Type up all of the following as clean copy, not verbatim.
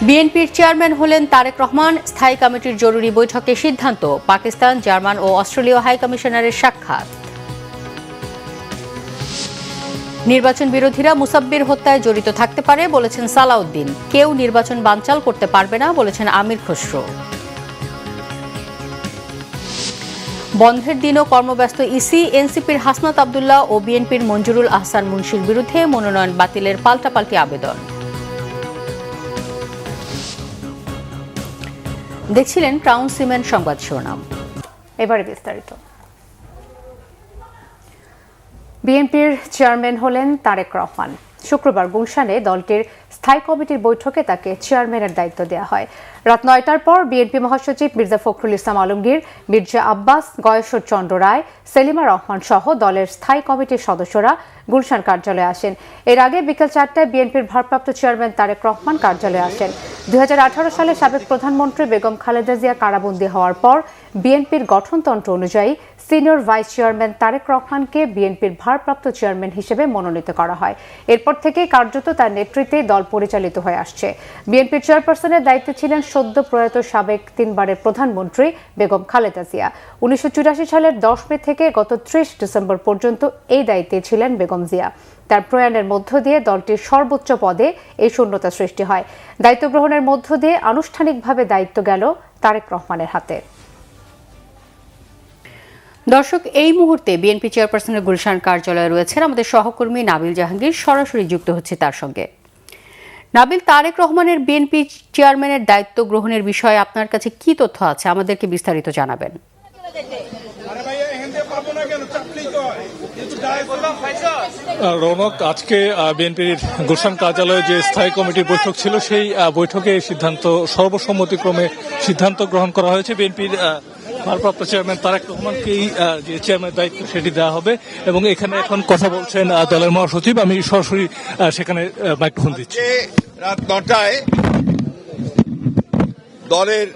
বিএনপির চেয়ারম্যান হলেন তারেক রহমান। স্থায়ী কমিটির জরুরি বৈঠকে সিদ্ধান্ত, পাকিস্তান, জার্মান ও অস্ট্রেলীয় হাইকমিশনারের সাক্ষাৎ। নির্বাচন বিরোধীরা মুসাব্বির হত্যায় জড়িত থাকতে পারে বলেছেন সালাউদ্দিন। কেউ নির্বাচন বানচাল করতে পারবে না বলেছেন আমির খসরু। বন্ধের দিনও কর্মব্যস্ত ইসি। এনসিপির হাসনাত আব্দুল্লাহ ও বিএনপির মঞ্জুরুল আহসান মুন্সির বিরুদ্ধে মনোনয়ন বাতিলের পাল্টাপাল্টি আবেদন। দেখছিলেন ক্রাউন সিমেন্ট সংবাদ শিরোনাম। এবারে বিস্তারিত। বিএনপির চেয়ারম্যান হলেন তারেক রহমান। শুক্রবার গুলশানে দলটির স্থায়ী কমিটির বৈঠকে তাকে চেয়ারম্যানের দায়িত্ব দেওয়া হয়। রাত ৯টার পর বিএনপি মহাসচিব মির্জা ফখরুল ইসলাম আলমগীর, মির্জা আব্বাস, গয়েশ্বর চন্দ্র রায়, সেলিমা রহমান সহ দলের স্থায়ী কমিটির সদস্যরা গুলশান কার্যালয়ে আসেন। এর আগে বিকেল ৪টায় বিএনপির ভারপ্রাপ্ত চেয়ারম্যান তারেক রহমান কার্যালয়ে আসেন। ২০১৮ সালে সাবেক প্রধানমন্ত্রী বেগম খালেদা জিয়া কারাবন্দী হওয়ার পর বিএনপির গঠনতন্ত্র অনুযায়ী সিনিয়র ভাইস চেয়ারম্যান তারেক রহমানকে বিএনপির ভারপ্রাপ্ত চেয়ারম্যান হিসেবে মনোনীত করা হয়। এরপর থেকেই কার্যত তার নেতৃত্বে দল পরিচালিত হয়ে আসছে। বিএনপির চেয়ারপারসনের দায়িত্বে ছিলেন সদ্য প্রয়াত সাবেক ৩বারের প্রধানমন্ত্রী বেগম খালেদা জিয়া। ১৯৮৪ সালের ১০ মে থেকে গত ৩০ ডিসেম্বর পর্যন্ত এই দায়িত্বে ছিলেন বেগম জিয়া। তার প্রয়াণের মধ্য দিয়ে দলটির সর্বোচ্চ পদে এই শূন্যতা সৃষ্টি হয়। দায়িত্ব গ্রহণের মধ্য দিয়ে আনুষ্ঠানিকভাবে দায়িত্ব গেল তারেক রহমানের হাতে। দর্শক, এই মুহূর্তে বিএনপি চেয়ারপারসনের গুলশান কার্যালয়ে রয়েছেন আমাদের সহকর্মী নাবিল জাহাঙ্গীর। সরাসরি যুক্ত হচ্ছে তার সঙ্গে। নাবিল, তারেক রহমানের বিএনপি চেয়ারম্যানের দায়িত্ব গ্রহণের বিষয়ে আপনার কাছে কি তথ্য আছে, আমাদেরকে বিস্তারিত জানাবেন। রৌনক, আজকে বিএনপির গুলশান কার্যালয়ে যে স্থায়ী কমিটির বৈঠক ছিল, সেই বৈঠকে সিদ্ধান্ত সর্বসম্মতিক্রমে সিদ্ধান্ত গ্রহণ করা হয়েছে। বিএনপির ভারপ্রাপ্ত চেয়ারম্যান তারেক রহমানকেই যে চেয়ারম্যানের দায়িত্ব সেটি দেওয়া হবে এবং এখানে এখন কথা বলছেন দলের মহাসচিব। আমি সরাসরি সেখানে মাইক্রোফোন দিচ্ছি। রাত ৯টায় দলের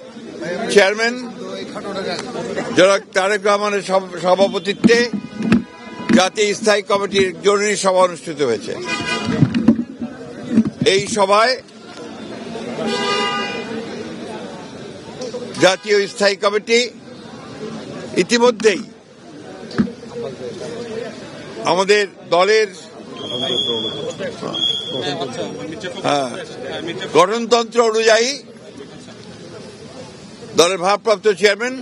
চেয়ারম্যান জনাব তারেক রহমানের সভাপতিত্বে জাতীয় স্থায়ী কমিটির জরুরি সভা অনুষ্ঠিত হয়েছে। এই সভায় জাতীয় স্থায়ী কমিটি ইতিমধ্যেই আমাদের দলের গঠনতন্ত্র অনুযায়ী দলের ভারপ্রাপ্ত চেয়ারম্যান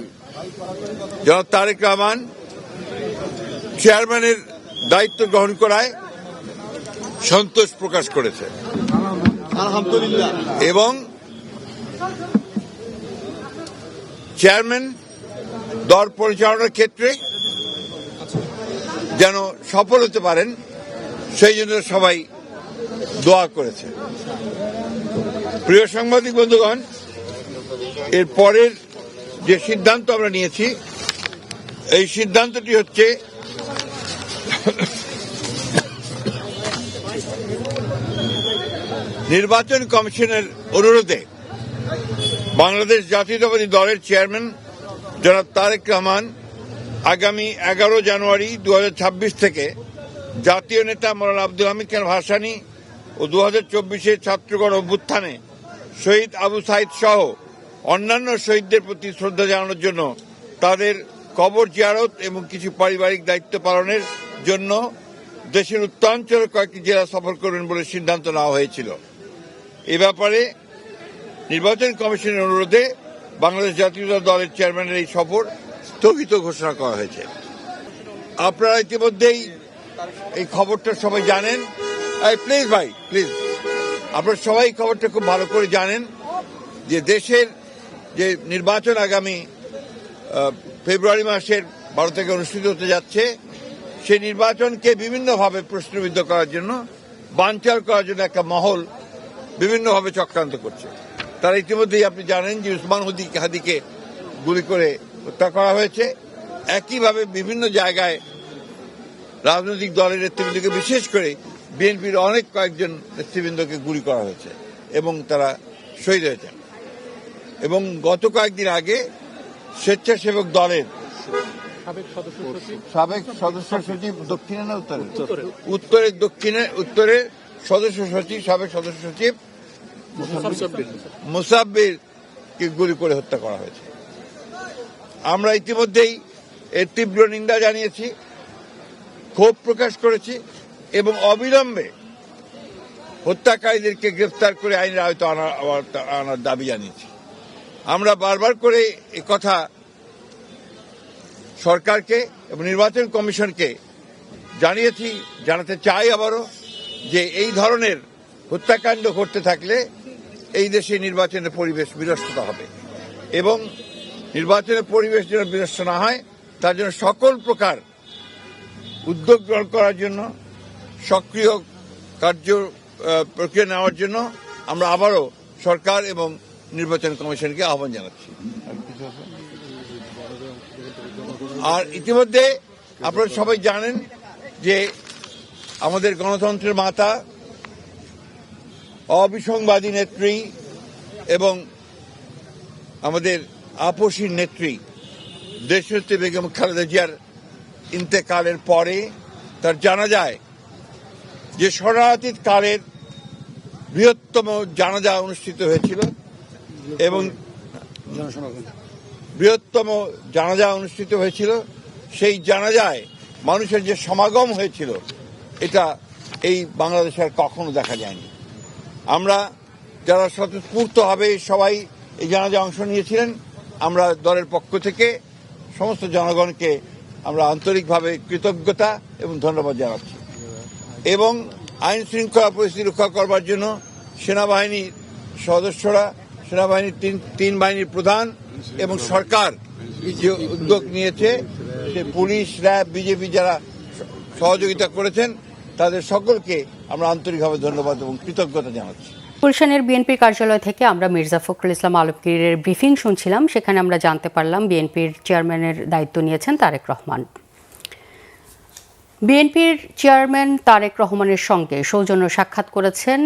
জনাব তারেক রহমান চেয়ারম্যানের দায়িত্ব গ্রহণ করায় সন্তোষ প্রকাশ করেছে আলহামদুলিল্লাহ, এবং চেয়ারম্যান দল পরিচালনার ক্ষেত্রে যেন সফল হতে পারেন সেই জন্য সবাই দোয়া করেছে। প্রিয় সাংবাদিক বন্ধুগণ, এর পরের যে সিদ্ধান্ত আমরা নিয়েছি, এই সিদ্ধান্তটি হচ্ছে নির্বাচন কমিশনের অনুরোধে বাংলাদেশ জাতীয়তাবাদী দলের চেয়ারম্যান জনাব তারেক রহমান আগামী ১১ জানুয়ারি ২০২৬ থেকে জাতীয় নেতা মৌলানা আব্দুল হামিদ খান ভাসানী ও ২০২৪ ছাত্রগণ অভ্যুত্থানে শহীদ আবু সাইদ সহ অন্যান্য শহীদদের প্রতি শ্রদ্ধা জানানোর জন্য তাদের কবর জিয়ারত এবং কিছু পারিবারিক দায়িত্ব পালনের জন্য দেশের উত্তরাঞ্চলের কয়েকটি জেলা সফর করবেন বলে সিদ্ধান্ত নেওয়া হয়েছিল। এ ব্যাপারে নির্বাচন কমিশনের অনুরোধে বাংলাদেশ জাতীয়তাবাদী দলের চেয়ারম্যানের এই সফর স্থগিত ঘোষণা করা হয়েছে। আপনারা ইতিমধ্যেই এই খবরটা সবাই জানেন। প্লিজ ভাই, প্লিজ, আপনারা সবাই খবরটা খুব ভালো করে জানেন যে দেশের যে নির্বাচন আগামী ফেব্রুয়ারি মাসের 12 থেকে অনুষ্ঠিত হতে যাচ্ছে, সেই নির্বাচনকে বিভিন্নভাবে প্রশ্নবিদ্ধ করার জন্য, বানচাল করার জন্য একটা মহল বিভিন্নভাবে চক্রান্ত করছে। তারা ইতিমধ্যেই আপনি জানেন যে উসমান হাদিকে গুলি করে হত্যা করা হয়েছে। একইভাবে বিভিন্ন জায়গায় রাজনৈতিক দলের নেতৃবৃন্দকে, বিশেষ করে বিএনপির অনেক কয়েকজন নেতৃবৃন্দকে গুলি করা হয়েছে এবং তারা শহীদ হয়েছেন। এবং গত কয়েকদিন আগে স্বেচ্ছাসেবক দলের সাবেক সদস্য সচিব দক্ষিণে না উত্তরের সদস্য সচিব, সাবেক সদস্য সচিব মুসাব্বিরকে গুলি করে হত্যা করা হয়েছে। আমরা ইতিমধ্যেই এর তীব্র নিন্দা জানিয়েছি, ক্ষোভ প্রকাশ করেছি এবং অবিলম্বে হত্যাকারীদেরকে গ্রেফতার করে আইনের আওতায় আনার দাবি জানিয়েছি। আমরা বারবার করে কথা সরকারকে এবং নির্বাচন কমিশনকে জানিয়েছি, জানাতে চাই আবারও, যে এই ধরনের হত্যাকাণ্ড ঘটতে থাকলে এই দেশে নির্বাচনের পরিবেশ বিনষ্ট হবে এবং নির্বাচনের পরিবেশ যেন বিনষ্ট না হয় তার জন্য সকল প্রকার উদ্যোগ গ্রহণ করার জন্য, সক্রিয় কার্য প্রক্রিয়া নেওয়ার জন্য আমরা আবারও সরকার এবং নির্বাচন কমিশনকে আহ্বান জানাচ্ছি। আর ইতিমধ্যে আপনারা সবাই জানেন যে আমাদের গণতন্ত্রের মাতা, অবিসংবাদী নেত্রী এবং আমাদের আপসী নেত্রী দেশনেত্রী বেগম খালেদা জিয়ার ইন্তেকালের পরে তার জানাজায় যে শরণার্থীর কালের বৃহত্তম জানাজা অনুষ্ঠিত হয়েছিল এবং সেই জানাজায় মানুষের যে সমাগম হয়েছিল এটা এই বাংলাদেশে আর কখনো দেখা যায়নি। আমরা যারা স্বতঃস্ফূর্তভাবে সবাই এই জানাজায় অংশ নিয়েছিলেন, আমরা দলের পক্ষ থেকে সমস্ত জনগণকে আমরা আন্তরিকভাবে কৃতজ্ঞতা এবং ধন্যবাদ জানাচ্ছি এবং আইন শৃঙ্খলা পরিস্থিতি রক্ষা করবার জন্য সেনাবাহিনীর সদস্যরা, সেনাবাহিনীর তিন বাহিনীর প্রধান এবং সরকার যে উদ্যোগ নিয়েছে, সে পুলিশ, র্যাব, বিজেপি যারা সহযোগিতা করেছেন তাদের সকলকে আমরা আন্তরিকভাবে ধন্যবাদ এবং কৃতজ্ঞতা জানাচ্ছি। গুলশানের বিএনপির কার্যালয় থেকে আমরা মির্জা ফখরুল ইসলাম আলমগীরের ব্রিফিং শুনছিলাম। সেখানে আমরা জানতে পারলাম বিএনপির চেয়ারম্যানের দায়িত্ব নিয়েছেন তারেক রহমান। বিএনপির চেয়ারম্যান তারেক রহমানের সঙ্গে সৌজন্য সাক্ষাৎ করেছেন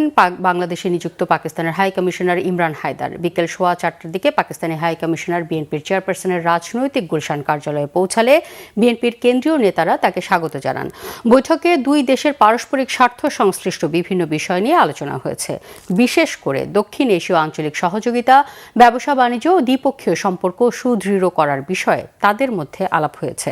বাংলাদেশে নিযুক্ত পাকিস্তানের হাই কমিশনার ইমরান হায়দার। বিকেল 4:15টার দিকে পাকিস্তানি হাই কমিশনার বিএনপির চেয়ারপারসনের রাজনৈতিক গুলশান কার্যালয়ে পৌঁছালে বিএনপির কেন্দ্রীয় নেতারা তাকে স্বাগত জানান। বৈঠকে দুই দেশের পারস্পরিক স্বার্থ সংশ্লিষ্ট বিভিন্ন বিষয় নিয়ে আলোচনা হয়েছে। বিশেষ করে দক্ষিণ এশীয় আঞ্চলিক সহযোগিতা, ব্যবসা বাণিজ্য ও দ্বিপক্ষীয় সম্পর্ক সুদৃঢ় করার বিষয়ে তাদের মধ্যে আলাপ হয়েছে।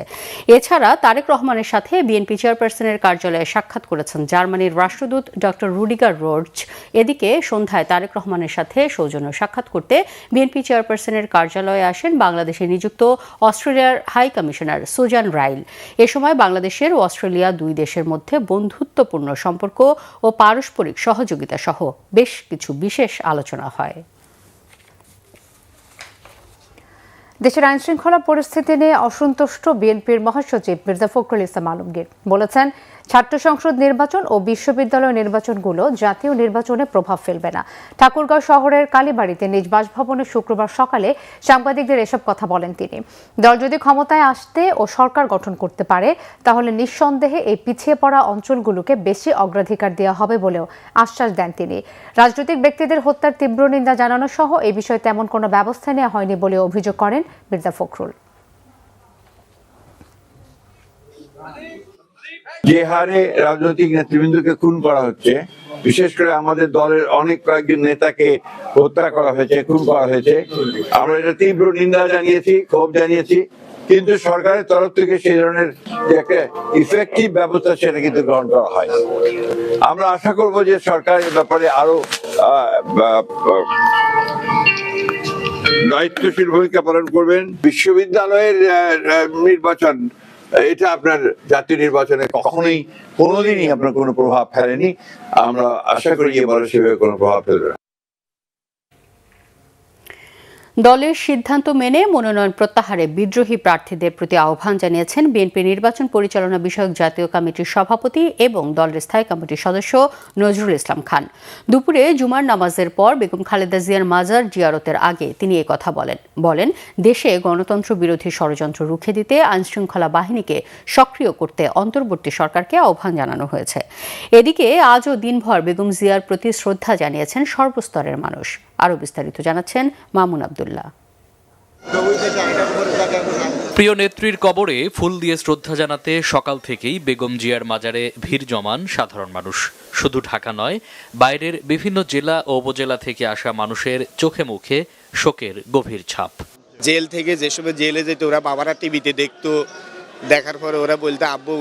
এছাড়া তারেক রহমানের সাথে বিএনপি চেয়ারপারসনের কার্যালয়ে সাক্ষাৎ করেছেন জার্মানির রাষ্ট্রদূত ডক্টর রুডিগার রোর্চ। এদিকে সন্ধ্যায় তারেক রহমানের সাথে সৌজন্য সাক্ষাৎ করতে বিএনপি চেয়ারপারসনের কার্যালয়ে আসেন বাংলাদেশে নিযুক্ত অস্ট্রেলিয়ার হাই কমিশনার সুজান রাইল। এ সময় বাংলাদেশের ও অস্ট্রেলিয়া দুই দেশের মধ্যে বন্ধুত্বপূর্ণ সম্পর্ক ও পারস্পরিক সহযোগিতা সহ বেশ কিছু বিশেষ আলোচনা হয়। দেশের আইনশৃঙ্খলা পরিস্থিতি নিয়ে অসন্তুষ্ট বিএনপির মহাসচিব মির্জা ফখরুল ইসলাম আলমগীর বলেছেন, ছাত্র সংসদ নির্বাচন ও বিশ্ববিদ্যালয় নির্বাচনগুলো জাতীয় নির্বাচনে প্রভাব ফেলবে না। ঠাকুরগাঁও শহরের কালীবাড়িতে নিজ বাসভবনে শুক্রবার সকালে সাংবাদিকদের এসব কথা বলেন তিনি। দল যদি ক্ষমতায় আসতে ও সরকার গঠন করতে পারে তাহলে নিঃসন্দেহে এই পিছিয়ে পড়া অঞ্চলগুলোকে বেশি অগ্রাধিকার দেওয়া হবে বলেও আশ্বাস দেন তিনি। রাজনৈতিক ব্যক্তিদের হত্যার তীব্র নিন্দা জানানো সহ এ বিষয়ে তেমন কোনো ব্যবস্থা নেওয়া হয়নি বলে অভিযোগ করেন মির্জা ফখরুল। যে হারে রাজনৈতিক নেতৃবৃন্দকে খুন করা হচ্ছে, বিশেষ করে আমাদের দলের অনেক কয়েকজন নেতাকে হত্যা করা হয়েছে, খুন করা হয়েছে, আমরা এটা তীব্র নিন্দা জানিয়েছি, ক্ষোভ জানিয়েছি, কিন্তু সরকারের তরফ থেকে সেই ধরনের যে একটা ইফেক্টিভ ব্যবস্থা সেটা কিন্তু গ্রহণ করা হয়। আমরা আশা করব যে সরকার এ ব্যাপারে আরো দায়িত্বশীল ভূমিকা পালন করবেন। বিশ্ববিদ্যালয়ের নির্বাচন, এটা আপনার জাতীয় নির্বাচনে কখনোই কোনোদিনই আপনার কোনো প্রভাব ফেলেনি। আমরা আশা করি এবারে সেভাবে কোনো প্রভাব ফেলবে না। দলের সিদ্ধান্ত মেনে মনোনয়ন প্রত্যাহারে বিদ্রোহী প্রার্থীদের প্রতি আহ্বান জানিয়েছেন বিএনপি নির্বাচন পরিচালনা বিষয়ক জাতীয় কমিটির সভাপতি এবং দলের স্থায়ী কমিটির সদস্য নজরুল ইসলাম খান। দুপুরে জুমার নামাজের পর বেগম খালেদা জিয়ার মাজার জিয়ারতের আগে তিনি কথা বলেন দেশে গণতন্ত্র বিরোধী ষড়যন্ত্র রুখে দিতে আইনশৃঙ্খলা বাহিনীকে সক্রিয় করতে অন্তর্বর্তী সরকারকে আহ্বান জানানো হয়েছে। এদিকে আজও দিনভর বেগম জিয়ার প্রতি শ্রদ্ধা জানিয়েছেন সর্বস্তরের মানুষ। আরও বিস্তারিত জানাচ্ছেন মামুন আব্দুল্লাহ। প্রিয় নেত্রীর কবরে ফুল দিয়ে শ্রদ্ধা জানাতে সকাল থেকেই বেগম জিয়ার মাজারে ভিড় জমান সাধারণ মানুষ। শুধু ঢাকা নয়, বাইরের বিভিন্ন জেলা ও উপজেলা থেকে আসা মানুষের চোখে মুখে শোকের গভীর ছাপ। জেল থেকে যেসব জেলে যেত ওরা বাবারা টিভিতে দেখতো, দেখার পরে ওরা বলতো আব্বু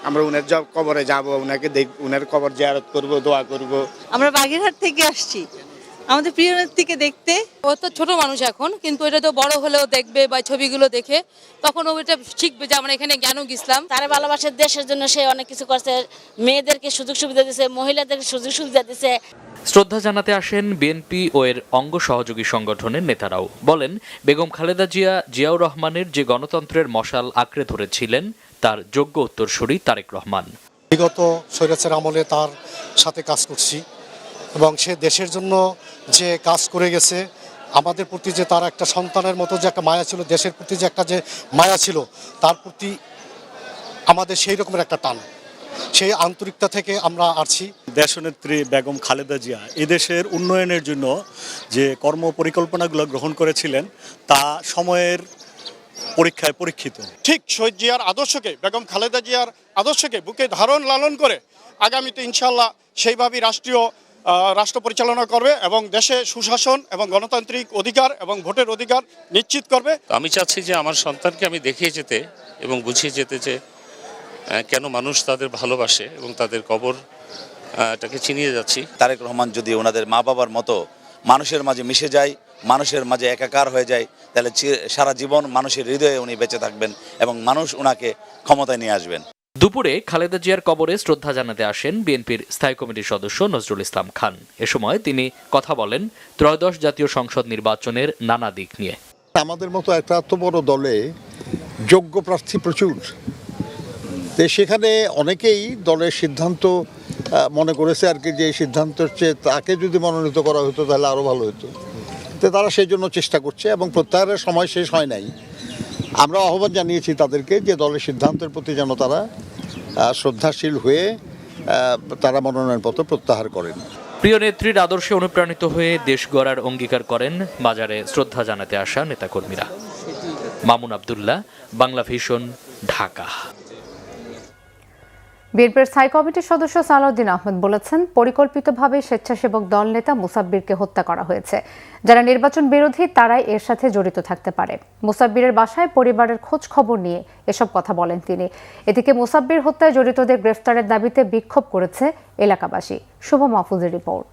আমরা উনার কবরে যাবো, উনার কবর জিয়ারত করব, দোয়া করব। আমরা বাগেরহাট থেকে আসছি আমাদের প্রিয় নেত্রীকে দেখতে। ও তো ছোট মানুষ এখন, কিন্তু এটা তো বড় হলেও দেখবে বা ছবিগুলো দেখে তখন ও এটা শিখবে যে আমরা এখানে জ্ঞানক ইসলাম। তারা ভালোবাসে, দেশের জন্য সে অনেক কিছু করছে, মেয়েদেরকে সুযোগ সুবিধা দিছে, মহিলাদেরকে সুযোগ সুবিধা দিছে। শ্রদ্ধা জানাতে আসেন বিএনপি ও এর অঙ্গ সহযোগী সংগঠনের নেতারাও। বলেন, বেগম খালেদা জিয়া জিয়াউর রহমানের যে গণতন্ত্রের মশাল আঁকড়ে ধরেছিলেন তার যোগ্য উত্তরসূরি তারেক রহমান। বিগত স্বৈরাচার আমলে তার সাথে কাজ করছি এবং সে দেশের জন্য যে কাজ করে গেছে, আমাদের প্রতি যে তার একটা সন্তানের মতো যে একটা মায়া ছিল, দেশের প্রতি যে একটা যে মায়া ছিল, তার প্রতি আমাদের সেই রকমের একটা টান, সেই আন্তরিকতা থেকে আমরা আসছি। দেশনেত্রী বেগম খালেদা জিয়া এদেশের উন্নয়নের জন্য যে কর্ম পরিকল্পনাগুলো গ্রহণ করেছিলেন তা সময়ের পরীক্ষায় পরীক্ষিত। ঠিক শহীদ জিয়ার আদর্শকে, বেগম খালেদা জিয়ার আদর্শকে বুকে ধারণ লালন করে আগামীতে ইনশাল্লাহ সেইভাবেই রাষ্ট্র পরিচালনা করবে এবং দেশে সুশাসন এবং গণতান্ত্রিক অধিকার এবং ভোটের অধিকার নিশ্চিত করবে। আমি চাচ্ছি যে আমার সন্তানকে আমি দেখিয়ে যেতে এবং বুঝিয়ে যেতে যে কেন মানুষ তাদের ভালোবাসে এবং তাদের কবরটাকে চিনিয়ে যাচ্ছি। তারেক রহমান যদি ওনাদের মা বাবার মতো মানুষের মাঝে মিশে যায়, মানুষের মাঝে একাকার হয়ে যায়, তাহলে সারা জীবন মানুষের হৃদয়ে উনি বেঁচে থাকবেন এবং মানুষ ওনাকে ক্ষমতায় নিয়ে আসবেন। দুপুরে খালেদা জিয়ার কবরে শ্রদ্ধা জানাতে আসেন বিএনপির স্থায়ী কমিটির সদস্য নজরুল ইসলাম খান। এ সময় তিনি কথা বলেন ত্রয়োদশ জাতীয় সংসদ নির্বাচনের নানা দিক নিয়ে। আমাদের মতো একটা এত বড় দলে যোগ্য প্রার্থী প্রচুর, সেখানে অনেকেই দলের সিদ্ধান্ত মনে করেছে আর কি, যে সিদ্ধান্তের চেয়ে তাকে যদি মনোনীত করা হতো তাহলে আরও ভালো হতো। তো তারা সেই জন্য চেষ্টা করছে এবং প্রত্যাহারের সময় শেষ হয় নাই। আমরা আহ্বান জানিয়েছি তাদেরকে যে দলের সিদ্ধান্তের প্রতি যেন তারা শ্রদ্ধাশীল হয়ে তারা মনোনয়নপত্র প্রত্যাহার করেন। প্রিয় নেত্রীর আদর্শে অনুপ্রাণিত হয়ে দেশ গড়ার অঙ্গীকার করেন বাজারে শ্রদ্ধা জানাতে আসা নেতাকর্মীরা। মামুন আব্দুল্লাহ, বাংলা ভিশন, ঢাকা। বিএনপির স্থায়ী কমিটির সদস্য সালাউদ্দিন আহমেদ বলেছেন, পরিকল্পিতভাবে স্বেচ্ছাসেবক দল নেতা মুসাব্বিরকে হত্যা করা হয়েছে। যারা নির্বাচন বিরোধী তারাই এর সাথে জড়িত থাকতে পারে। মুসাব্বিরের বাসায় পরিবারের খোঁজ খবর নিয়ে এসব কথা বলেন তিনি। এদিকে মুসাব্বির হত্যায় জড়িতদের গ্রেফতারের দাবিতে বিক্ষোভ করেছে এলাকাবাসী। শুভ মাহফুজের রিপোর্ট।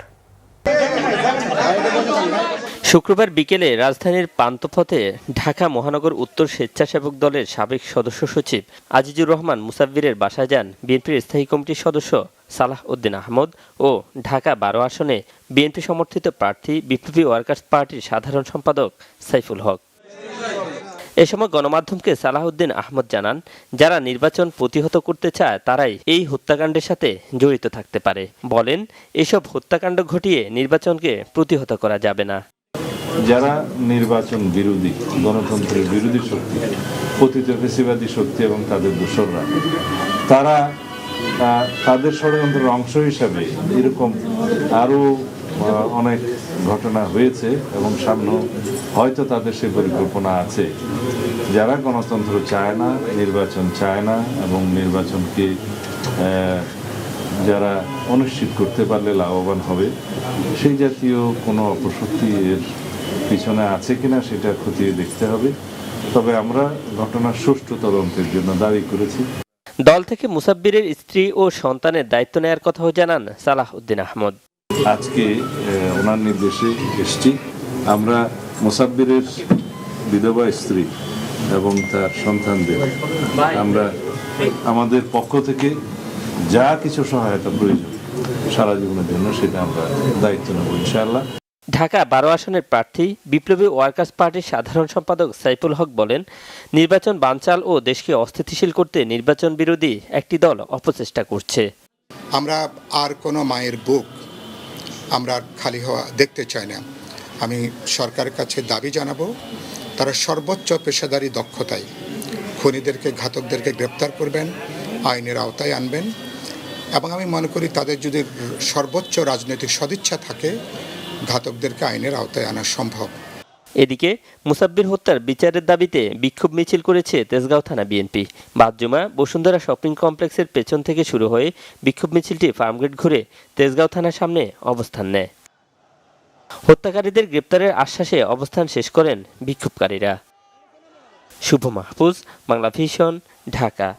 শুক্রবার বিকেলে রাজধানীর পান্থপথে ঢাকা মহানগর উত্তর স্বেচ্ছাসেবক দলের সাবেক সদস্য সচিব আজিজুর রহমান মুসাব্বিরের বাসায় যান বিএনপির স্থায়ী কমিটির সদস্য সালাহ উদ্দিন আহমদ ও ঢাকা 12 আসনে বিএনপি সমর্থিত প্রার্থী বিপ্লবী ওয়ার্কার্স পার্টির সাধারণ সম্পাদক সাইফুল হক। এ সময় গণমাধ্যমকে সালাহউদ্দিন আহমদ জানান, যারা নির্বাচন প্রতিহত করতে চায় তারাই এই হত্যাকাণ্ডের সাথে জড়িত থাকতে পারে। বলেন, এসব হত্যাকাণ্ড ঘটিয়ে নির্বাচনকে প্রতিহত করা যাবে না। যারা নির্বাচন বিরোধী, গণতন্ত্রের বিরোধী শক্তি, পতিত ফ্যাসিবাদী শক্তি এবং তাদের দোসররা, তারা তাদের ষড়যন্ত্রের অংশ হিসাবে এরকম আরও অনেক ঘটনা হয়েছে এবং সামনে হয়তো তাদের সে পরিকল্পনা আছে। যারা গণতন্ত্র চায় না, নির্বাচন চায় না এবং নির্বাচনকে যারা অনিশ্চিত করতে পারলে লাভবান হবে, সেই জাতীয় কোনো অপশক্তি এর পিছনে আছে কিনা সেটা খতিয়ে দেখতে হবে। তবে আমরা ঘটনার সুষ্ঠু তদন্তের জন্য দাবি করেছি। দল থেকে মুসাব্বিরের স্ত্রী ও সন্তানের দায়িত্ব নেয়ার কথাও জানান সালাহ উদ্দিন আহমদ। আজকে ওনার নির্দেশে এসছি। আমরা মুসাব্বিরের বিধবা স্ত্রী এবং তার সন্তানদের আমরা আমাদের পক্ষ থেকে যা কিছু সহায়তা প্রয়োজন সারা জীবনের জন্য সেটা আমরা দায়িত্ব নেব ইনশাআল্লাহ। ঢাকা 12 আসনের প্রার্থী বিপ্লবী ওয়ার্কার্স পার্টির সাধারণ সম্পাদক সাইফুল হক বলেন, নির্বাচন বানচাল ও দেশকে অস্থিতিশীল করতে নির্বাচন বিরোধী একটি দল অপচেষ্টা করছে। আমরা আর কোনো মায়ের বুক আমরা খালি হওয়া দেখতে চাই না। আমি সরকারের কাছে দাবি জানাবো, তারা সর্বোচ্চ পেশাদারি দক্ষতায় খুনিদেরকে, ঘাতকদেরকে গ্রেপ্তার করবেন, আইনের আওতায় আনবেন এবং আমি মনে করি তাদের যদি সর্বোচ্চ রাজনৈতিক সদিচ্ছা থাকে, ঘাতকদেরকে আইনের আওতায় আনা সম্ভব। এদিকে মুসাব্বির হত্যার বিচারের দাবিতে বিক্ষোভ মিছিল করেছে তেজগাঁও থানা বিএনপি। বাদ জুমা বসুন্ধরা শপিং কমপ্লেক্সের পেছন থেকে শুরু হয়ে বিক্ষোভ মিছিলটি ফার্মগেট ঘুরে তেজগাঁও থানার সামনে অবস্থান নেয়। হত্যাকারীদের গ্রেপ্তারের আশ্বাসে অবস্থান শেষ করেন বিক্ষোভকারীরা। শুভ মাহফুজ, বাংলা ভিশন, ঢাকা।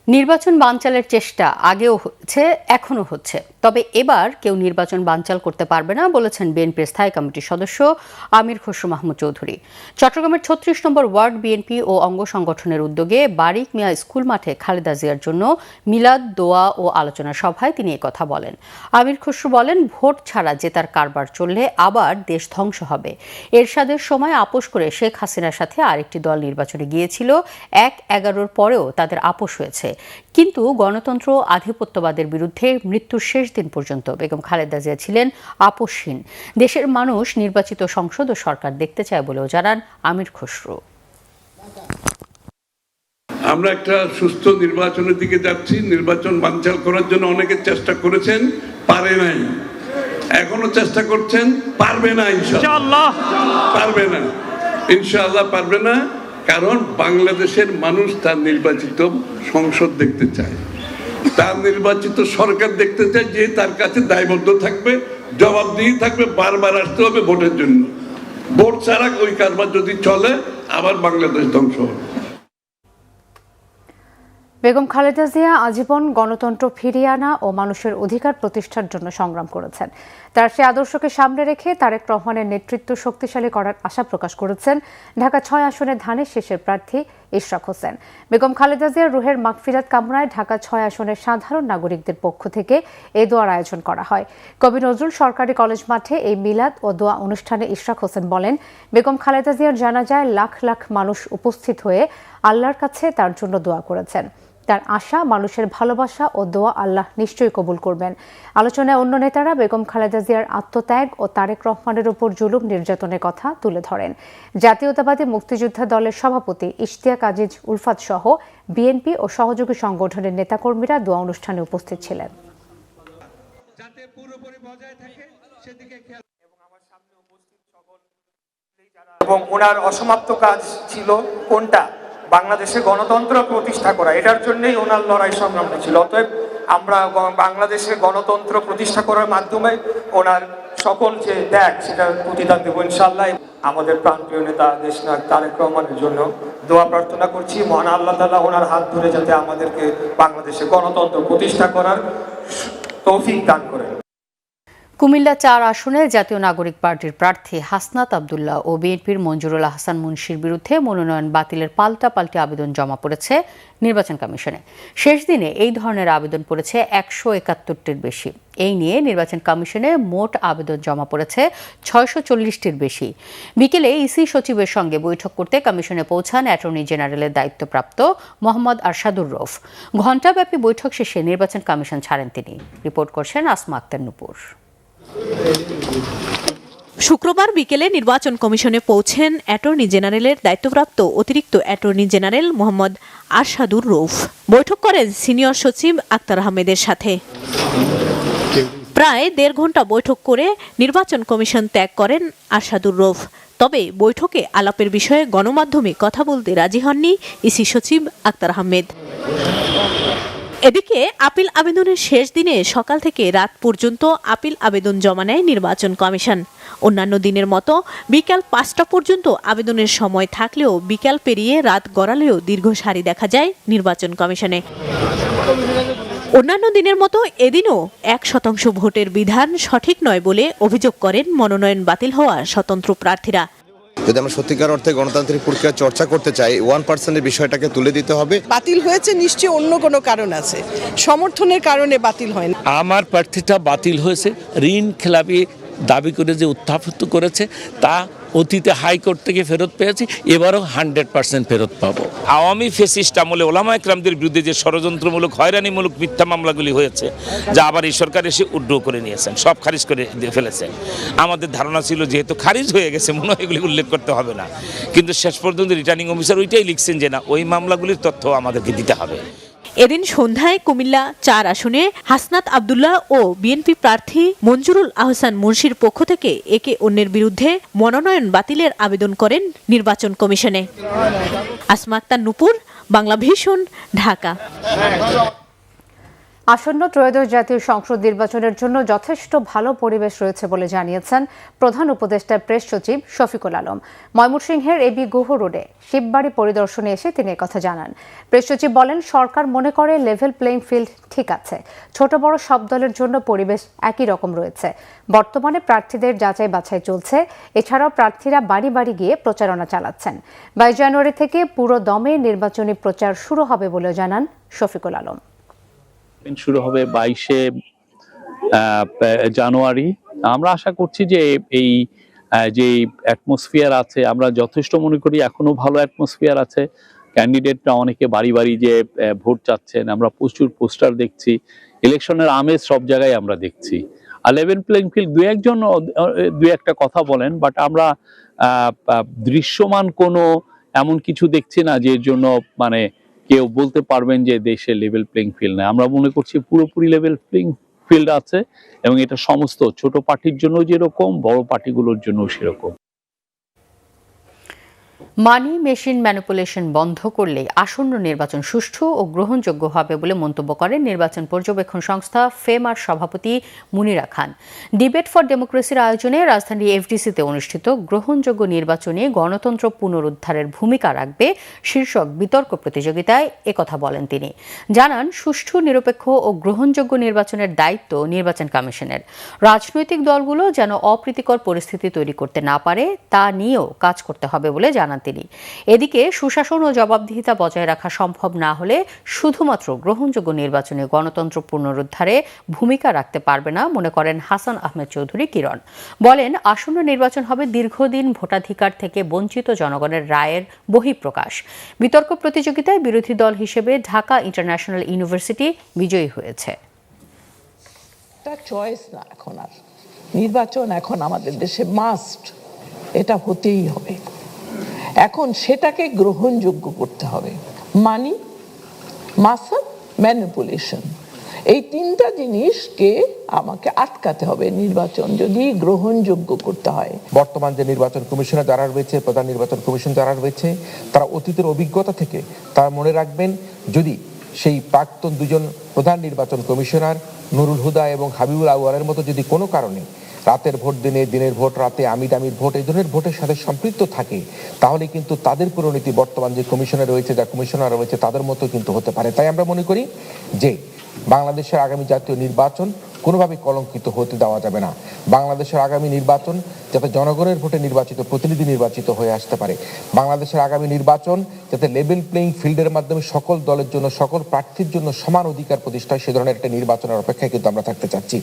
নির্বাচন বানচালের চেষ্টা আগেও হচ্ছে, এখনো হচ্ছে, তবে এবার কেউ নির্বাচন বানচাল করতে পারবে না বলেছেন বিএনপির স্থায়ী কমিটির সদস্য আমির খসরু মাহমুদ চৌধুরী। চট্টগ্রামের ৩৬ নম্বর ওয়ার্ড বিএনপি ও অঙ্গ সংগঠনের উদ্যোগে বারিক মিয়া স্কুল মাঠে খালেদা জিয়ার জন্য মিলাদ, দোয়া ও আলোচনা সভায় তিনি একথা বলেন। আমির খসরু বলেন, ভোট ছাড়া জেতার কারবার চললে আবার দেশ ধ্বংস হবে। এরশাদের সময় আপোষ করে শেখ হাসিনার সাথে আরেকটি দল নির্বাচনে গিয়েছিল, ১/১১ পরেও তাদের আপোষ হয়েছে। কিন্তু গণতন্ত্র আধিপত্যবাদের বিরুদ্ধে মৃত্যুর শেষ দিন পর্যন্ত বেগম খালেদা জিয়া ছিলেন আপোষহীন। দেশের মানুষ নির্বাচিত সংসদ ও সরকার দেখতে চায় বলেও জানান আমির খসরু। আমরা একটা সুস্থ নির্বাচনের দিকে যাচ্ছি। নির্বাচন বানচাল করার জন্য অনেকে চেষ্টা করেছেন, পারে নাই। এখনো চেষ্টা করছেন, পারবে না ইনশাআল্লাহ। পারবে না ইনশাআল্লাহ, পারবে না। কারণ বাংলাদেশের মানুষ তার নির্বাচিত সংসদ দেখতে চায়, তার নির্বাচিত সরকার দেখতে চায়, যে তার কাছে দায়বদ্ধ থাকবে, জবাবদিহি থাকবে, বারবার আসতে হবে ভোটের জন্য। ভোট ছাড়া ওই কারবার যদি চলে, আবার বাংলাদেশ ধ্বংস হবে। বেগম খালেদা জিয়া আজীবন গণতন্ত্র ফিরিয়ে আনা ও মানুষের অধিকার প্রতিষ্ঠার জন্য সংগ্রাম করেছেন। তার সে আদর্শকে সামনে রেখে তারেক রহমানের নেতৃত্ব শক্তিশালী করার আশা প্রকাশ করেছেন ঢাকা ৬ আসনের ধানের শীষের প্রার্থী ইশরাক হোসেন। বেগম খালেদা জিয়ার রুহের মাগফিরাত কামনায় ঢাকা ৬ আসনের সাধারণ নাগরিকদের পক্ষ থেকে এই দোয়ার আয়োজন করা হয়। কবি নজরুল সরকারি কলেজ মাঠে এই মিলাদ ও দোয়া অনুষ্ঠানে ইশরাক হোসেন বলেন, বেগম খালেদা জিয়ার জানাজায় লাখ লাখ মানুষ উপস্থিত হয়ে আল্লাহর কাছে তার জন্য দোয়া করেছেন। তার আশা, মানুষের ভালোবাসা ও দোয়া আল্লাহ নিশ্চয়ই কবুল করবেন। আলোচনায় অন্য নেতারা বেগম খালেদা জিয়ার আত্মত্যাগ ও তারেক রহমানের উপর জুলুম নির্যাতনের কথা তুলে ধরেন। জাতীয়তাবাদী মুক্তিযোদ্ধা দলের সভাপতি ইশতিয়াক আজিজ উলফাত সহ বিএনপি ও সহযোগী সংগঠনের নেতাকর্মীরা দোয়া অনুষ্ঠানে উপস্থিত ছিলেন। এবং ওনার অসমাপ্ত কাজ ছিল কোনটা? বাংলাদেশে গণতন্ত্র প্রতিষ্ঠা করা। এটার জন্যই ওনার লড়াই সংগ্রাম ছিল। অতএব আমরা বাংলাদেশে গণতন্ত্র প্রতিষ্ঠা করার মাধ্যমে ওনার সকল যে ত্যাগ, সেটা প্রতিদান দেব ইনশাআল্লাহ। আমাদের প্রাণপ্রিয় নেতা দেশনায়ক তারেক রহমানের জন্য দোয়া প্রার্থনা করছি, মহান আল্লাহ তাআলা ওনার হাত ধরে যাতে আমাদেরকে বাংলাদেশে গণতন্ত্র প্রতিষ্ঠা করার তৌফিক দান করেন। কুমিল্লা ৪ আসনে জাতীয় নাগরিক পার্টির প্রার্থী হাসনাত আব্দুল্লাহ ও বিএনপির মঞ্জুরুল হাসান মুন্সির বিরুদ্ধে মনোনয়ন বাতিলের পাল্টাপাল্টি আবেদন জমা পড়েছে নির্বাচন কমিশনে। শেষ দিনে এই ধরনের আবেদন পড়েছে ১৭১টির বেশি। এই নিয়ে নির্বাচন কমিশনে মোট আবেদন জমা পড়েছে ৬৪০টির বেশি। বিকেলে ইসি সচিবের সঙ্গে বৈঠক করতে কমিশনে পৌঁছান অ্যাটর্নি জেনারেলের দায়িত্বপ্রাপ্ত মোহাম্মদ আরশাদুর রৌফ। ঘণ্টাব্যাপী বৈঠক শেষে নির্বাচন কমিশন ছাড়েন তিনি। রিপোর্ট করছেন আসমা আক্তার নূপুর। শুক্রবার বিকেলে নির্বাচন কমিশনে পৌঁছেন অ্যাটর্নি জেনারেলের দায়িত্বপ্রাপ্ত অতিরিক্ত অ্যাটর্নি জেনারেল মোহাম্মদ আরশাদুর রৌফ। বৈঠক করেন সিনিয়র সচিব আক্তার আহমেদের সাথে। প্রায় ১.৫ ঘণ্টা বৈঠক করে নির্বাচন কমিশন ত্যাগ করেন আরশাদুর রৌফ। তবে বৈঠকে আলাপের বিষয়ে গণমাধ্যমে কথা বলতে রাজি হননি ইসি সচিব আক্তার আহমেদ। এদিকে আপিল আবেদনের শেষ দিনে সকাল থেকে রাত পর্যন্ত আপিল আবেদন জমা নেয় নির্বাচন কমিশন। অন্যান্য দিনের মতো বিকাল ৫টা পর্যন্ত আবেদনের সময় থাকলেও বিকাল পেরিয়ে রাত গড়ালেও দীর্ঘ সারি দেখা যায় নির্বাচন কমিশনে। অন্যান্য দিনের মতো এদিনও ১% ভোটের বিধান সঠিক নয় বলে অভিযোগ করেন মনোনয়ন বাতিল হওয়া স্বতন্ত্র প্রার্থীরা। যদি আমরা সত্যিকার অর্থে গণতান্ত্রিক প্রক্রিয়া চর্চা করতে চাই, 1%-এর বিষয়টাকে তুলে দিতে হবে। বাতিল হয়েছে নিশ্চয়ই অন্য কোনো কারণ আছে, সমর্থনের কারণে বাতিল হয় না। আমার প্রার্থীটা বাতিল হয়েছে ঋণ খেলাপি দাবি করে যে উত্থাপিত করেছে তা অতীতে হাইকোর্ট থেকে ফেরত পেয়েছি, এবারও 100% ফেরত পাবো। আওয়ামী ফেসিস্ট আমলে ওলামা একরামদের বিরুদ্ধে যে ষড়যন্ত্রমূলক হয়রানিমূলক মিথ্যা মামলাগুলি হয়েছে, যা আবার এই সরকার এসে উড্র করে নিয়েছেন, সব খারিজ করে দিয়ে ফেলেছেন। আমাদের ধারণা ছিল যেহেতু খারিজ হয়ে গেছে মনে হয় এগুলি উল্লেখ করতে হবে না, কিন্তু শেষ পর্যন্ত রিটার্নিং অফিসার ওইটাই লিখছেন যে না, ওই মামলাগুলির তথ্য আমাদেরকে দিতে হবে। এদিন সন্ধ্যায় কুমিল্লা ৪ আসনে হাসনাত আব্দুল্লাহ ও বিএনপি প্রার্থী মঞ্জুরুল আহসান মুন্সির পক্ষ থেকে একে অন্যের বিরুদ্ধে মনোনয়ন বাতিলের আবেদন করেন নির্বাচন কমিশনে। আসমা আক্তার নূপুর, বাংলা ভিশন, ঢাকা। আসন্ন ত্রয়োদশ জাতীয় সংসদ নির্বাচনের জন্য যথেষ্ট ভালো পরিবেশ রয়েছে বলে জানিয়েছেন প্রধান উপদেষ্টা প্রেস সচিব শফিকুল আলম। ময়মনসিংহের এবি গুহ রোডে শিববাড়ি পরিদর্শনে এসে তিনি একথা জানান। প্রেস সচিব বলেন, সরকার মনে করে লেভেল প্লেইং ফিল্ড ঠিক আছে, ছোট বড় সব দলের জন্য পরিবেশ একই রকম রয়েছে। বর্তমানে প্রার্থীদের যাচাই বাছাই চলছে, এছাড়াও প্রার্থীরা বাড়ি বাড়ি গিয়ে প্রচারণা চালাচ্ছেন। 22 জানুয়ারি থেকে পুরো দমে নির্বাচনী প্রচার শুরু হবে বলে জানান শফিকুল আলম। শুরু হবে 22 জানুয়ারি। আমরা আশা করছি যে এই যে অ্যাটমসফিয়ার আছে, আমরা যথেষ্ট মনে করি এখনো ভালো অ্যাটমসফিয়ার আছে। ক্যান্ডিডেটরা অনেকে বাড়ি বাড়ি যে ভোট চাচ্ছেন, আমরা প্রচুর পোস্টার দেখছি, ইলেকশনের আমেজ সব জায়গায় আমরা দেখছি। আর লেভেল প্লেইং ফিল্ড দু একটা কথা বলেন, বাট আমরা দৃশ্যমান কোনো এমন কিছু দেখছি না যে জন্য মানে কেউ বলতে পারবেন যে দেশে লেভেল প্লেইং ফিল্ড নেই। আমরা মনে করছি পুরোপুরি লেভেল প্লেইং ফিল্ড আছে, এবং এটা সমস্ত ছোট পার্টির জন্য যেরকম, বড় পার্টিগুলোর জন্য সেরকম। মানি মেশিন ম্যানিপুলেশন বন্ধ করলে আসন্ন নির্বাচন সুষ্ঠু ও গ্রহণযোগ্য হবে বলে মন্তব্য করেন নির্বাচন পর্যবেক্ষণ সংস্থা ফেমার সভাপতি মুনিরা খান। ডিবেট ফর ডেমোক্রেসির আয়োজনে রাজধানীর এফডিসিতে অনুষ্ঠিত গ্রহণযোগ্য নির্বাচনে গণতন্ত্র পুনরুদ্ধারের ভূমিকা রাখবে শীর্ষক বিতর্ক প্রতিযোগিতায় একথা বলেন তিনি। জানান, সুষ্ঠু, নিরপেক্ষ ও গ্রহণযোগ্য নির্বাচনের দায়িত্ব নির্বাচন কমিশনের। রাজনৈতিক দলগুলো যেন অপ্রীতিকর পরিস্থিতি তৈরি করতে না পারে তা নিয়েও কাজ করতে হবে বলে জানান তিনি। এদিকে সুশাসন ও জবাবদিহিতা বজায় রাখা সম্ভব না হলে শুধুমাত্র গ্রহণযোগ্য নির্বাচনে গণতন্ত্র পুনরুদ্ধারে ভূমিকা রাখতে পারবে না মনে করেন হাসান আহমেদ চৌধুরী কিরণ। বলেন, আসন্ন নির্বাচন হবে দীর্ঘদিন ভোটাধিকার থেকে বঞ্চিত জনগণের রায়ের বহিঃপ্রকাশ। বিতর্ক প্রতিযোগিতায় বিরোধী দল হিসেবে ঢাকা ইন্টারন্যাশনাল ইউনিভার্সিটি বিজয়ী হয়েছে। চয়েস না, এখন আর নির্বাচন এখন আমাদের দেশে মাস্ট, এটা হতেই হবে। এখন সেটাকে গ্রহণযোগ্য করতে হবে। মানি, মাসাল, ম্যানিপুলেশন, এই তিনটা জিনিসকে আমাকে আটকাতে হবে নির্বাচন যদি গ্রহণযোগ্য করতে হয়। বর্তমান যে নির্বাচন কমিশনার যারা রয়েছে, প্রধান নির্বাচন কমিশন যারা রয়েছে, তারা অতীতের অভিজ্ঞতা থেকে তারা মনে রাখবেন, যদি সেই প্রাক্তন দুজন প্রধান নির্বাচন কমিশনার নুরুল হুদা এবং হাবিবুল আউয়ালের মতো যদি কোনো কারণে রাতের ভোট দিনে, দিনের ভোট রাতে, আমির ভোট, এই ধরনের ভোটের সাথে সম্পৃক্ত থাকে, তাহলে কিন্তু তাদের পরিণতি বর্তমান যে কমিশনার রয়েছে, যা কমিশনার রয়েছে, তাদের মতো কিন্তু হতে পারে। তাই আমরা মনে করি যে বাংলাদেশের আগামী জাতীয় নির্বাচন কোনোভাবে কলঙ্কিত হতে দেওয়া যাবে না। বাংলাদেশের আগামী নির্বাচন যাতে জনগণের ভোটে নির্বাচিত প্রতিনিধি নির্বাচিত হয়ে আসতে পারে। বাংলাদেশের আগামী নির্বাচন যাতে লেভেল প্লেইং ফিল্ডের মাধ্যমে সকল দলের জন্য, সকল প্রার্থীর জন্য সমান অধিকার প্রতিষ্ঠা হয়, সে ধরনের একটা নির্বাচনের অপেক্ষায় কিন্তু আমরা থাকতে চাচ্ছি।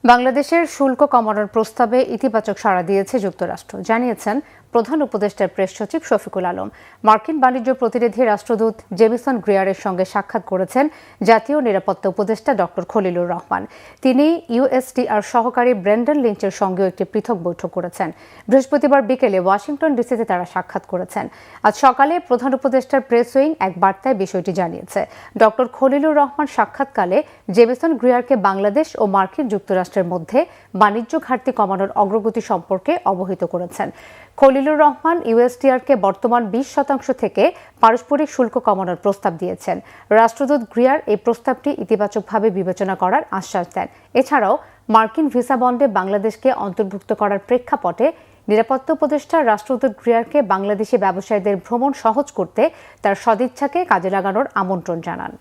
বাংলাদেশের শুল্ক কমানোর প্রস্তাবে ইতিবাচক সাড়া দিয়েছে যুক্তরাষ্ট্র, জানিয়েছেন প্রধান উপদেষ্টার প্রেস সচিব শফিকুল আলম। মার্কিন বাণিজ্য প্রতিনিধি রাষ্ট্রদূত জেমিসন গ্রিয়ারের সঙ্গে সাক্ষাৎ করেছেন জাতীয় নিরাপত্তা উপদেষ্টা ডক্টর খলিলুর রহমান। তিনি ইউএসটিআর সহকারী ব্রেন্ডন লিঞ্চের সঙ্গেও একটি পৃথক বৈঠক করেছেন। বৃহস্পতিবার বিকেলে ওয়াশিংটন ডিসিতে তারা সাক্ষাৎ করেছেন। আজ সকালে প্রধান উপদেষ্টার প্রেস উইং এক বার্তায় বিষয়টি জানিয়েছে। ডক্টর খলিলুর রহমান সাক্ষাৎকালে জেমিসন গ্রিয়ারকে বাংলাদেশ ও মার্কিন যুক্তরাষ্ট্রের মধ্যে বাণিজ্য ঘাটতি কমানোর অগ্রগতি সম্পর্কে অবহিত করেছেন। খলিলুর রহমান ইউএসটিআরকে বর্তমান 20% থেকে পারস্পরিক শুল্ক কমানোর প্রস্তাব দিয়েছেন। রাষ্ট্রদূত গ্রিয়ার এই প্রস্তাবটি ইতিবাচকভাবে বিবেচনা করার আশ্বাস দেন। এছাড়াও মার্কিন ভিসা বন্ডে বাংলাদেশকে অন্তর্ভুক্ত করার প্রেক্ষাপটে নিরাপত্তা উপদেষ্টা রাষ্ট্রদূত গ্রিয়ারকে বাংলাদেশি ব্যবসায়ীদের ভ্রমণ সহজ করতে তার সদিচ্ছাকে কাজে লাগানোর আমন্ত্রণ জানান।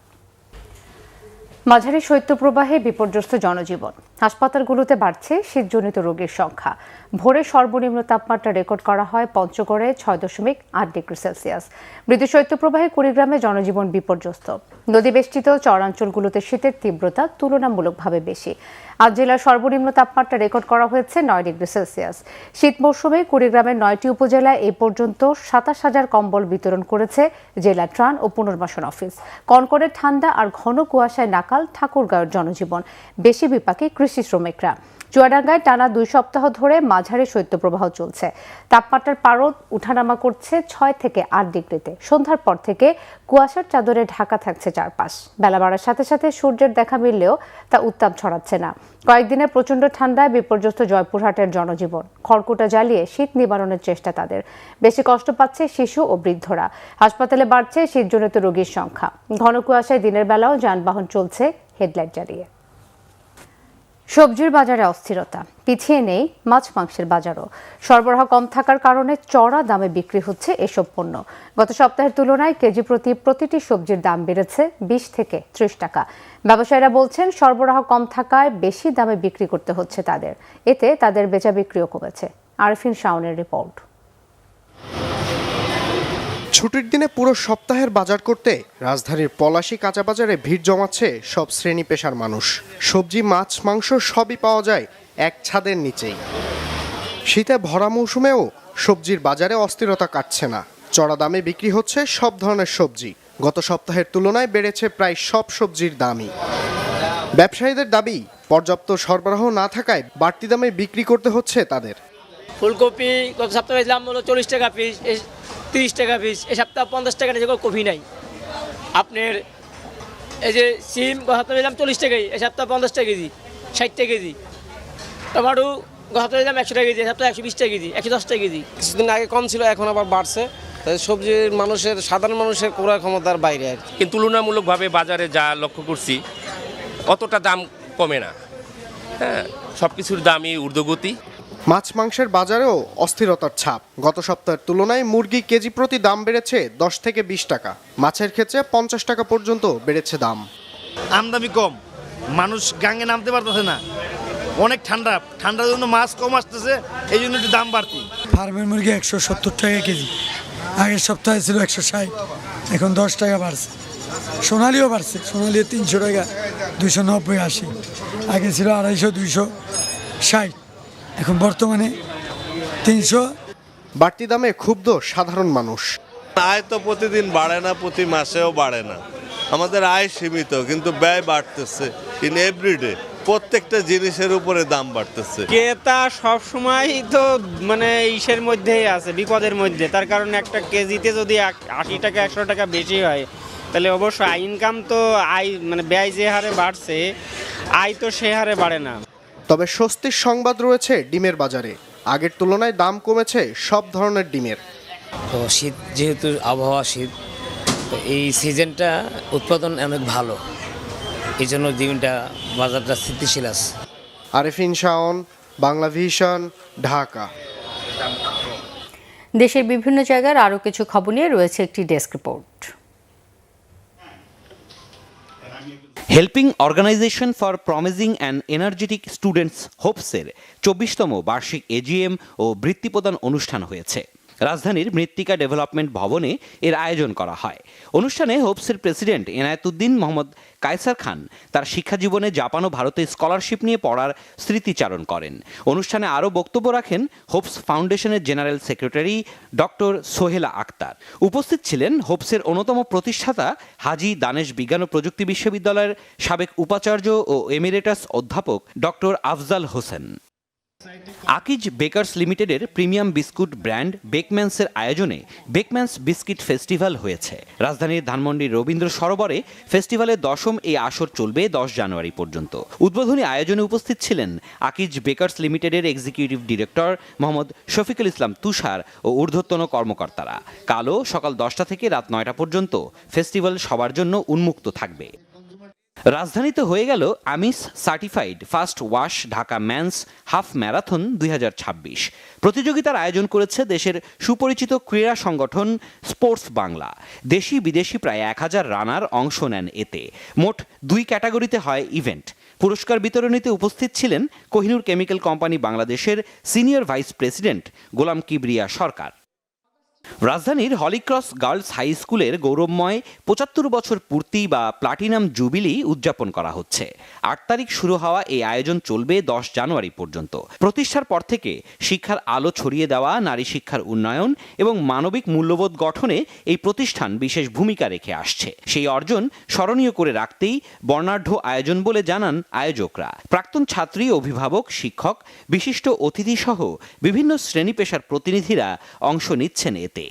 মাঝারি শৈত্যপ্রবাহে বিপর্যস্ত জনজীবন, হাসপাতালগুলোতে বাড়ছে শীতজনিত রোগীর সংখ্যা। ভোরে সর্বনিম্ন তাপমাত্রা রেকর্ড করা হয় পঞ্চগড়ে 6.8 ডিগ্রি সেলসিয়াস। মৃদু শৈত্যপ্রবাহে কুড়িগ্রামে জনজীবন বিপর্যস্ত। নদী বেষ্টিত চরাঞ্চলগুলোতে শীতের তীব্রতা তুলনামূলকভাবে বেশি। আজ জেলার সর্বনিম্ন তাপমাত্রা রেকর্ড করা হয়েছে 9 ডিগ্রি সেলসিয়াস। শীত মৌসুমে কুড়িগ্রামের 9টি উপজেলায় এ পর্যন্ত 27,000 কম্বল বিতরণ করেছে জেলা ত্রাণ ও পুনর্বাসন অফিস। কনকনে ঠান্ডা আর ঘন কুয়াশায় নাকাল ঠাকুরগাঁওয়ের জনজীবন, বেশি বিপাকে কৃষি শ্রমিকরা। চুয়াডাঙ্গায় টানা 2 সপ্তাহ ধরে মাঝারি শৈত্যপ্রবাহ চলছে। তাপমাত্রার পারদ উঠানামা করছে 6 থেকে 8 ডিগ্রিতে। সন্ধ্যার পর থেকে কুয়াশার চাদরে ঢাকা থাকছে চারপাশ। বেলা বাড়ার সাথে সাথে সূর্যের দেখা মিললেও তা উত্তাপ ছড়াচ্ছে না। কয়েকদিনের প্রচণ্ড ঠান্ডায় বিপর্যস্ত জয়পুরহাটের জনজীবন। খড়কুটা জ্বালিয়ে শীত নিবারণের চেষ্টা তাদের। বেশি কষ্ট পাচ্ছে শিশু ও বৃদ্ধরা। হাসপাতালে বাড়ছে শীতজনিত রোগীর সংখ্যা। ঘন কুয়াশায় দিনের বেলাও যানবাহন চলছে হেডলাইট জ্বালিয়ে। সবজির বাজারে অস্থিরতা, পিছিয়ে নেই মাছ মাংসের বাজারও। সরবরাহ কম থাকার কারণে চড়া দামে বিক্রি হচ্ছে এসব পণ্য। গত সপ্তাহের তুলনায় কেজি প্রতি প্রতিটি সবজির দাম বেড়েছে 20 থেকে 30 টাকা। ব্যবসায়ীরা বলছেন সরবরাহ কম থাকায় বেশি দামে বিক্রি করতে হচ্ছে তাদের। এতে তাদের বেচা বিক্রিও কমেছে। আরফিন শাওনের রিপোর্ট। ছুটির দিনে পুরো সপ্তাহের বাজার করতে রাজধানীর পলাশী কাঁচা বাজারে ভিড় জমাচ্ছে সব শ্রেণী পেশার মানুষ। সবজি, মাছ, মাংস সবই পাওয়া যায় এক ছাদের নিচেই। শীতে ভরা মৌসুমেও সবজির বাজারে অস্থিরতা কাটছে না। চড়া দামে বিক্রি হচ্ছে সব ধরনের সবজি। গত সপ্তাহের তুলনায় বেড়েছে প্রায় সব সবজির দামই। ব্যবসায়ীদের দাবি, পর্যাপ্ত সরবরাহ না থাকায় বাড়তি দামে বিক্রি করতে হচ্ছে তাদের। ফুলকপি গত সপ্তাহে দাম হলো 40 টাকা পিস, 30 টাকা পিস। এই সপ্তাহে 50 টাকা নিচে কপি নাই। আপনার এই যে সিম গত সপ্তাহে দাম 40 টাকাই, এই সপ্তাহে 50 টাকা কেজি, 60 টাকা কেজি। টমেটো গত সপ্তাহে দাম 100 টাকা কেজি, এই সপ্তাহে 120 টাকা কেজি, 110 টাকা কেজি। কিছুদিন আগে কম ছিল, এখন আবার বাড়ছে। তাই সবজির মানুষের, সাধারণ মানুষের ক্রয় ক্ষমতার বাইরে আর কি। কিন্তু তুলনামূলকভাবে বাজারে যা লক্ষ্য করছি অতটা দাম কমে না। হ্যাঁ, সব কিছুর দামই ঊর্ধ্বগতি। মাছ মাংসের বাজারেও অস্থিরতার ছাপ। গত সপ্তাহের তুলনায় মুরগি কেজি প্রতি দাম বেড়েছে 10 থেকে 20 টাকা। মাছের ক্ষেত্রে 50 টাকা পর্যন্ত বেড়েছে দাম। আমদানি কম, মানুষ গাঙে নামতে পারতেছে না। অনেক ঠান্ডার জন্য মাছ কম আসতেছে, এই জন্য একটু দাম বাড়তি। ফার্মের মুরগি 170 টাকা কেজি, আগের সপ্তাহে ছিল 160, এখন 10 টাকা বাড়ছে। সোনালিও বাড়ছে, সোনালি 300 টাকা, 290, 80। আগে ছিল 250, 260, এখন বর্তমানে 300। বাড়তি দামে ক্ষুব্ধ সাধারণ মানুষ। আয় তো প্রতিদিন বাড়ে না, প্রতি মাসেও বাড়ে না। আমাদের আয় সীমিত, কিন্তু ব্যয় বাড়তেছে ইন এভরিডে। প্রত্যেকটা জিনিসের উপরে দাম বাড়তেছে। ক্রেতা সব সময় তো মানে ইসের মধ্যেই আছে, বিপদের মধ্যে। তার কারণে একটা কেজিতে যদি 80 টাকা 100 টাকা বেশি হয়, তাহলে অবশ্যই ইনকাম তো মানে ব্যয় যে হারে বাড়ছে, আয় তো সে হারে বাড়ে না। তবে স্বস্তির সংবাদ রয়েছে ডিমের বাজারে। আগের তুলনায় দাম কমেছে সব ধরনের ডিমের। তো শীত, যেহেতু আবহাওয়া শীত, তো এই সিজনটা উৎপাদন অনেক ভালো, এই জন্য ডিমটা বাজারটা স্থিতিশীল আছে। আরফিন শাওন, বাংলা ভিশন, ঢাকা। দেশের বিভিন্ন জায়গার আরও কিছু খবর নিয়ে রয়েছে একটি desk report. Helping organisation for promising and energetic students হোপসের 24তম বার্ষিক এজিএম ও বৃত্তি প্রদান অনুষ্ঠান হয়েছে। রাজধানীর মৃত্তিকা ডেভেলপমেন্ট ভবনে এর আয়োজন করা হয়। অনুষ্ঠানে হোপসের প্রেসিডেন্ট এনায়েতুদ্দিন মোহাম্মদ কায়সার খান তার শিক্ষা জীবনে জাপান ও ভারতে স্কলারশিপ নিয়ে পড়ার স্মৃতিচারণ করেন। অনুষ্ঠানে আরও বক্তব্য রাখেন হোপস ফাউন্ডেশনের general secretary doctor Sohela Akhtar. উপস্থিত ছিলেন হোপসের অন্যতম প্রতিষ্ঠাতা হাজী দানেশ বিজ্ঞান ও প্রযুক্তি বিশ্ববিদ্যালয়ের সাবেক উপাচার্য ও এমিরেটাস অধ্যাপক ডক্টর আফজাল হোসেন। আকিজ বেকার্স লিমিটেডের প্রিমিয়াম বিস্কুট ব্র্যান্ড বেকম্যান্সের আয়োজনে বেকম্যান্স বিস্কিট ফেস্টিভ্যাল হয়েছে। রাজধানীর ধানমন্ডির রবীন্দ্র সরোবরে ফেস্টিভ্যালের 10ম এই আসর চলবে 10 জানুয়ারি পর্যন্ত। উদ্বোধনী আয়োজনে উপস্থিত ছিলেন আকিজ বেকার্স লিমিটেডের executive director Mohammad Shafiqul Islam তুষার ও ঊর্ধ্বতন কর্মকর্তারা। কালও সকাল 10টা থেকে রাত 9টা পর্যন্ত ফেস্টিভ্যাল সবার জন্য উন্মুক্ত থাকবে। রাজধানীতে হয়ে গেল আমিস certified first wash Dhaka men's half marathon 2026। প্রতিযোগিতার আয়োজন করেছে দেশের সুপরিচিত ক্রীড়া সংগঠন স্পোর্টস বাংলা। দেশি বিদেশি প্রায় 1000 রানার অংশ নেন এতে। মোট 2 ক্যাটাগরিতে হয় ইভেন্ট। পুরস্কার বিতরণীতে উপস্থিত ছিলেন কোহিনুর কেমিক্যাল কোম্পানি বাংলাদেশের সিনিয়র ভাইস প্রেসিডেন্ট গোলাম কিবরিয়া সরকার। রাজধানীর হলিক্রস গার্লস হাই স্কুলের গৌরবময় ৭৫ বছর পূর্তি বা প্লাটিনাম জুবিলি উদযাপন করা হচ্ছে। ৮ তারিখ শুরু হওয়া এই আয়োজন চলবে ১০ জানুয়ারি পর্যন্ত। প্রতিষ্ঠার পর থেকে শিক্ষার আলো ছড়িয়ে দেওয়া, নারী শিক্ষার উন্নয়ন এবং মানবিক মূল্যবোধ গঠনে এই প্রতিষ্ঠান বিশেষ ভূমিকা রেখে আসছে। সেই অর্জন স্মরণীয় করে রাখতেই বর্ণাঢ্য আয়োজন বলে জানান আয়োজকরা। প্রাক্তন ছাত্রী, অভিভাবক, শিক্ষক, বিশিষ্ট অতিথি সহ বিভিন্ন শ্রেণী পেশার প্রতিনিধিরা অংশ নিচ্ছেন এতে।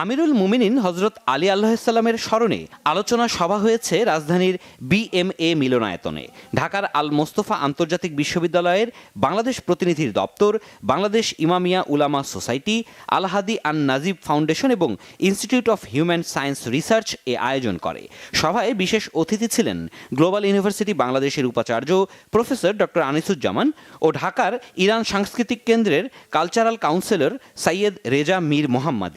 আমিরুল মুমিনিন হযরত আলী আলাইহিসসালামের স্মরণে আলোচনা সভা হয়েছে রাজধানীর BMA মিলনায়তনে। ঢাকার আল মোস্তফা আন্তর্জাতিক বিশ্ববিদ্যালয়ের বাংলাদেশ প্রতিনিধির দপ্তর, বাংলাদেশ ইমামিয়া উলামা সোসাইটি, আল হাদি আন নাজিব ফাউন্ডেশন এবং institute of human science research এ আয়োজন করে। সভায় বিশেষ অতিথি ছিলেন গ্লোবাল ইউনিভার্সিটি বাংলাদেশের উপাচার্য প্রফেসর ডক্টর আনিসুজ্জামান ও ঢাকার ইরান সাংস্কৃতিক কেন্দ্রের কালচারাল কাউন্সিলর সৈয়দ রেজা মীর মোহাম্মদ।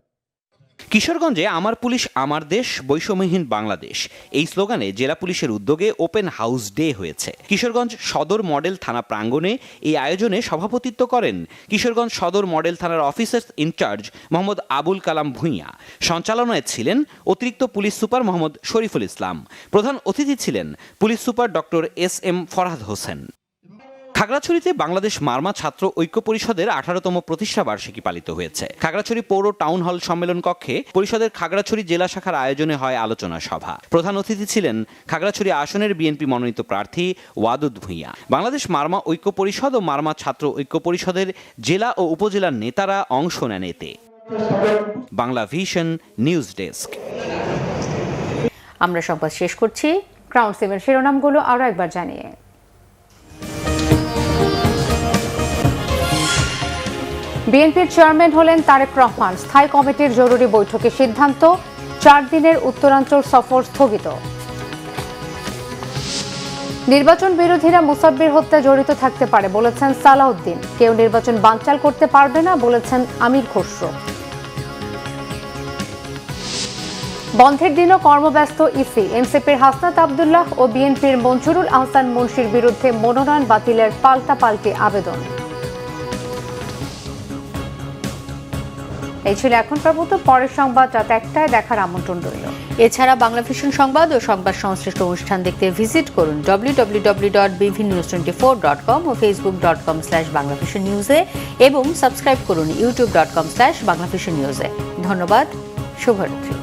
কিশোরগঞ্জে আমার পুলিশ আমার দেশ, বৈষম্যহীন বাংলাদেশ এই স্লোগানে জেলা পুলিশের উদ্যোগে ওপেন হাউস ডে হয়েছে। কিশোরগঞ্জ সদর মডেল থানা প্রাঙ্গণে এই আয়োজনে সভাপতিত্ব করেন কিশোরগঞ্জ সদর মডেল থানার অফিসার্স ইনচার্জ মোহাম্মদ আবুল কালাম ভূঁইয়া। সঞ্চালনায় ছিলেন অতিরিক্ত পুলিশ সুপার মোহাম্মদ শরীফুল ইসলাম। প্রধান অতিথি ছিলেন police super doctor SM Farhad Hossain. খাগড়াছড়িতে বাংলাদেশ মারমা ছাত্র ঐক্য পরিষদের 18তম প্রতিষ্ঠা বার্ষিকী পালিত হয়েছে। খাগড়াছড়ি পৌর টাউন হল সম্মেলন কক্ষে পরিষদের খাগড়াছড়ি জেলা শাখার আয়োজনে হয় আলোচনা সভা। প্রধান অতিথি ছিলেন খাগড়াছড়ি আসনের বিএনপি মনোনীত প্রার্থী ওয়াদুদ ভূঁইয়া। বাংলাদেশ মারমা ঐক্য পরিষদ ও মারমা ছাত্র ঐক্য পরিষদের জেলা ও উপজেলার নেতারা অংশ নেন এতে। Bangla vision news desk. আমরা সংবাদ শেষ করছি। ক্রাউন 7 শিরোনামগুলো আরো একবার জানিয়ে বিএনপির চেয়ারম্যান হলেন তারেক রহমান। স্থায়ী কমিটির জরুরি বৈঠকে সিদ্ধান্ত, 4 দিনের উত্তরাঞ্চল সফর স্থগিত। নির্বাচন বিরোধীরা মুসাব্বির হত্যা জড়িত থাকতে পারে বলেছেন সালাউদ্দিন। কেউ নির্বাচন বানচাল করতে পারবে না বলেছেন আমির খসরু। বন্ধের দিনও কর্মব্যস্ত ইসি। এনসিপির হাসনাত আব্দুল্লাহ ও বিএনপির মঞ্জুরুল আহসান মুন্সির বিরুদ্ধে মনোনয়ন বাতিলের পাল্টাপাল্টি আবেদন। এই ছিল এখনকার মতো। পরের সংবাদ রাত 1টায় দেখার আমন্ত্রণ রইল। এছাড়া বাংলা ভিশন সংবাদ ও সংবাদ সংশ্লিষ্ট অনুষ্ঠান দেখতে ভিজিট করুন www.bvnews24.com ও facebook.com/banglavisionnews-এ এবং সাবস্ক্রাইব করুন youtube.com/banglavisionnews-এ। ধন্যবাদ। শুভরাত্রি।